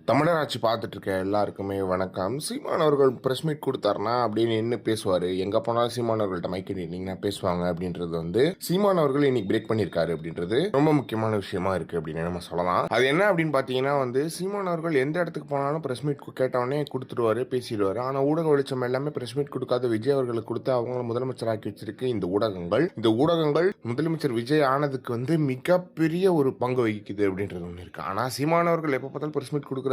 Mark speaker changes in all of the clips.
Speaker 1: தமிழர் ஆட்சி பார்த்துட்டு இருக்க எல்லாருக்குமே வணக்கம். சீமான் அவர்கள் பிரஸ் மீட் கொடுத்தாருனா அப்படின்னு என்ன பேசுவார், எங்கே போனாலும் சீமான் அவர்கள்ட்ட மைக் நீங்கன்னா பேசுவாங்க அப்படின்றது வந்து சீமான் அவர்கள் இன்னைக்கு பிரேக் பண்ணியிருக்காரு அப்படின்றது ரொம்ப முக்கியமான விஷயமா இருக்குது அப்படின்னு நம்ம சொல்லலாம். அது என்ன அப்படின்னு பார்த்தீங்கன்னா வந்து சீமான் அவர்கள் எந்த இடத்துக்கு போனாலும் பிரஸ் மீட் கேட்டவொடனே கொடுத்துருவாரு, பேசிடுவார். ஆனால் ஊடக வெளிச்சம் எல்லாமே பிரஸ் மீட் கொடுக்காத விஜய் அவர்களுக்கு கொடுத்து அவங்கள முதலமைச்சராக்கி வச்சிருக்கு இந்த ஊடகங்கள். இந்த ஊடகங்கள் முதலமைச்சர் விஜய் ஆனதுக்கு வந்து மிகப்பெரிய ஒரு பங்கு வகிக்குது அப்படின்றது ஒன்று இருக்குது. ஆனால் சீமான் அவர்கள் எப்போ பார்த்தாலும் பிரஸ் மீட் கொடுக்குறாரு,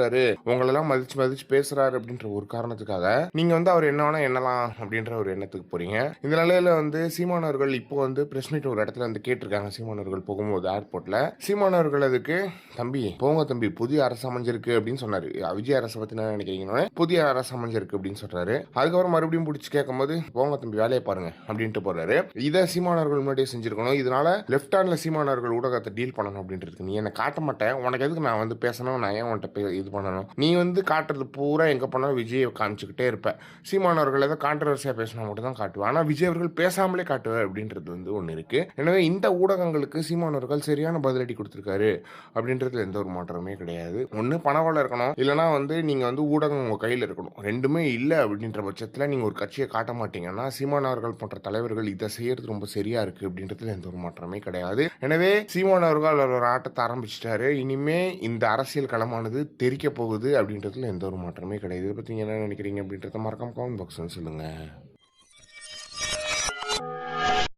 Speaker 1: உங்களெல்லாம் மதிச்சு மதிச்சு பேசுறாரு அப்படின்ற ஒரு காரணத்துக்காக நீங்க வந்து அவர் என்ன வேணா என்னலாம் அப்படின்ற ஒரு எண்ணத்துக்கு போறீங்க. இந்த நிலையில வந்து சீமானவர்கள் இப்போ வந்து பிரஸ் மீட் ஒரு இடத்துல வந்து கேட்டிருக்காங்க. சீமானவர்கள் போகும்போது ஏர்போர்ட்ல சீமானவர்கள் அதுக்கு தம்பி போங்க தம்பி, புதிய அரசு அமைஞ்சிருக்கு அப்படின்னு சொன்னாரு. விஜய் அரசை பத்தி என்ன நினைக்கிறீங்கன்னா புதிய அரசு அமைஞ்சிருக்கு அப்படின்னு சொல்றாரு. அதுக்கப்புறம் மறுபடியும் பிடிச்சி கேட்கும் போது போங்க தம்பி வேலையை பாருங்க அப்படின்ட்டு போறாரு. இதை சீமானவர்கள் முன்னாடியே செஞ்சிருக்கணும். இதனால லெப்ட் ஹேண்ட்ல சீமானவர்கள் ஊடகத்தை டீல் பண்ணணும் அப்படின்றது. நீ என்ன காட்ட மாட்டேன், உனக்கு எதுக்கு நான் வந்து பேசணும், நான் ஏன் உன்கிட்ட இது பண்ணணும், நீ வந்து காட்டுறது பூரா எங்கே போனாலும் விஜயை காமிச்சுக்கிட்டே இருப்பேன். சீமானவர்கள் ஏதோ கான்ட்ரவர்சியாக பேசினா மட்டும் தான் காட்டுவேன், ஆனால் விஜய் அவர்கள் பேசாமலே காட்டுவேன் அப்படின்றது வந்து ஒன்று இருக்குது. எனவே இந்த ஊடகங்களுக்கு சீமானவர்கள் சரியான பதிலடி கொடுத்துருக்காரு அப்படின்றதுல எந்த ஒரு மாற்றமே கிடையாது. ஒன்று பணவளம் இருக்கணும், இல்லைனா வந்து நீங்கள் வந்து ஊடகம் உங்கள் கையில் இருக்கணும். ரெண்டுமே இல்லை அப்படின்ற பட்சத்தில் நீங்கள் ஒரு கட்சியை காட்ட மாட்டீங்கன்னா சீமானவர்கள் போன்ற தலைவர்கள் இதை செய்யறது ரொம்ப சரியா இருக்குது அப்படின்றதுல எந்த ஒரு மாற்றமே கிடையாது. எனவே சீமானவர்கள் ஒரு ஆட்டத்தை ஆரம்பிச்சிட்டாரு. இனிமே இந்த அரசியல் களமானது தெரிக்க போகுது அப்படின்றதுல எந்த ஒரு மாற்றமே கிடையாது. இதை பற்றி என்ன நினைக்கிறீங்க அப்படின்றத மறக்காம கமெண்ட் பாக்ஸ்ன்னு சொல்லுங்கள்.